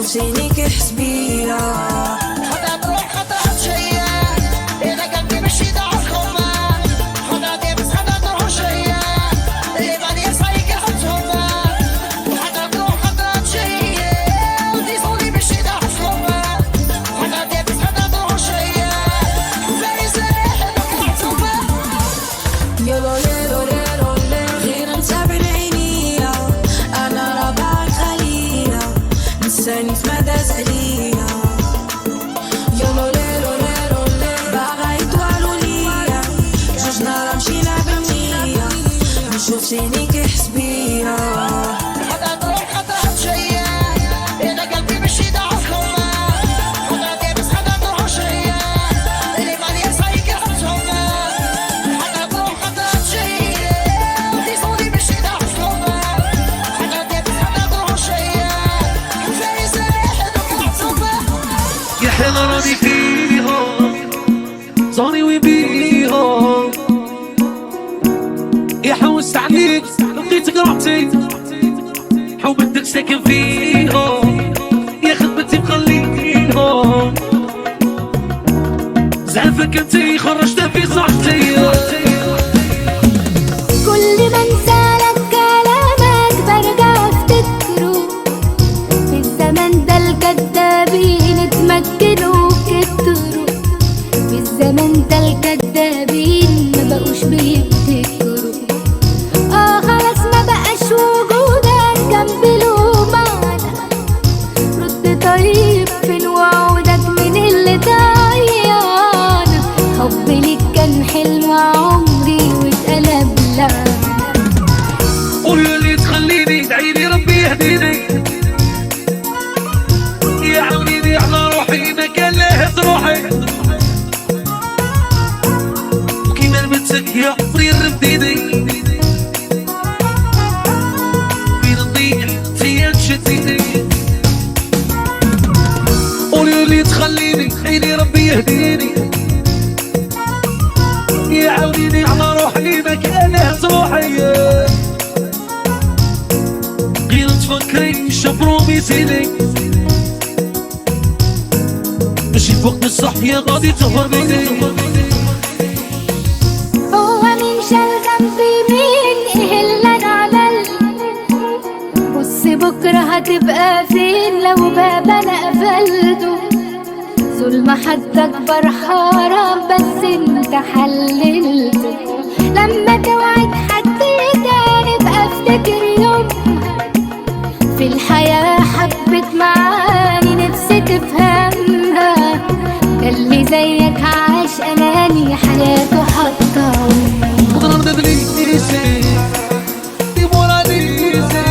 نشوف سنيك يحس بيا. خطأ تروح خطأ تشيا إذا قلبي مشي ضعف خما. خطأ تبس خطأ تروح شيا اللي بعد يسعيك يحطهما. خطأ تروح خطأ تشيا ودي صولي مشي ضعف خما. خطأ تبس خطأ تروح شيا زي سلاح يحطهما. يلو يلو يلو غير نتابع العينية أنا ربعك خلية نساني في مدى زعلية. يلو ليلو ليلو باغا يطوالو ليا جوجنا راه مشينا بنية نشوف سنيك يحس بيا. خطأ تروح خطأ تشيا إذا قلبي مشي ضعف خما. خطأ تبس خطأ تروح شيا اللي بعد يسعيك يحطهما. خطأ تروح خطأ تشيا ودي صولي مشي ضعف خما. خطأ تبس خطأ تروح شيا زي سلاح يحطهما. يا حلا راني فيها صاني وبيها يا حوست عليك لقيتك رحتي حوبتك ساكن فيها يا خدمتي مخليها زعفك انتي خرجتها في صحتي. كل ما انسالك كلامك برجع افتكره في الزمن ده الكدابين اتمكنوا كتروا. في الزمن ده الكدابين ما بقوش بيفتكروا. خلاص ما بقاش وجودك جنبي له معنى. رد طيب فين وعودك من اللي ضيعنا. حبي ليك كان حلم عمري واتقلب لعنة. قولوا لي تخليني ادعيلي ربي يهديني يعاونيني على روحي ما كان له تروحي. وكيما لمتك يا عمري رديني فين نضيع فيا تشديني. قولوا لي تخليني ادعيلي ربي يهديني يعاونيني على روحي ما كان له تروحي. غير تفكري شبرو ميزيني ماشي فوق الصحية غادي تهرب مني. هو مين شال ذنبي مين ايه اللي انا عملت. بص بكره هتبقى فين لو باب انا قفلته. ظلم حد اكبر حرام بس انت حللته. لما توعد حد تاني بقى افتكر يومها. في الحياة حبت معاني نفسي تفهمها. ده اللي زيك عاش اناني حياته حطها. قدرنا بدليسي ديموراليسي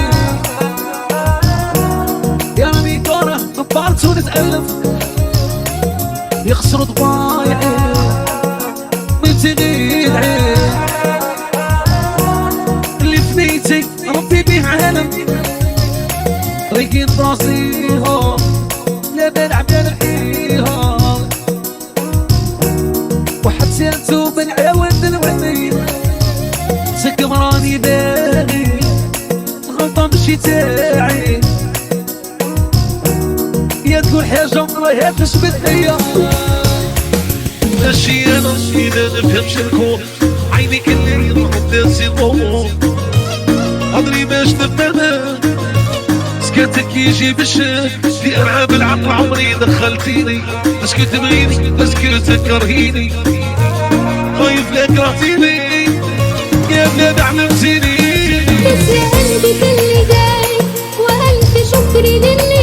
يا راني كورة طبعت ونتألف يخسروا ضبايعي ميتي غير عين اللي فنيتي ربي بيه عالم ريقين راسيها لا بلعب نلحيها. وحد سيرتو من عاود الوعدي سكم راني باغي الغلطة مشي تاعي. يا تقول حاجة وراها تشبت هي ماشي انا اذا نفهمش الكون عينيك اللي يضرب سيطون عمري باش تفهمها. سكتك يجي بالشك في العاب العقل عمري دخلتيني. اسكت تبغيني اسكت تكرهيني خايف لا كرهتيني يا بلاد علمتيني. بس عندي اللي جاي والف شكر لله.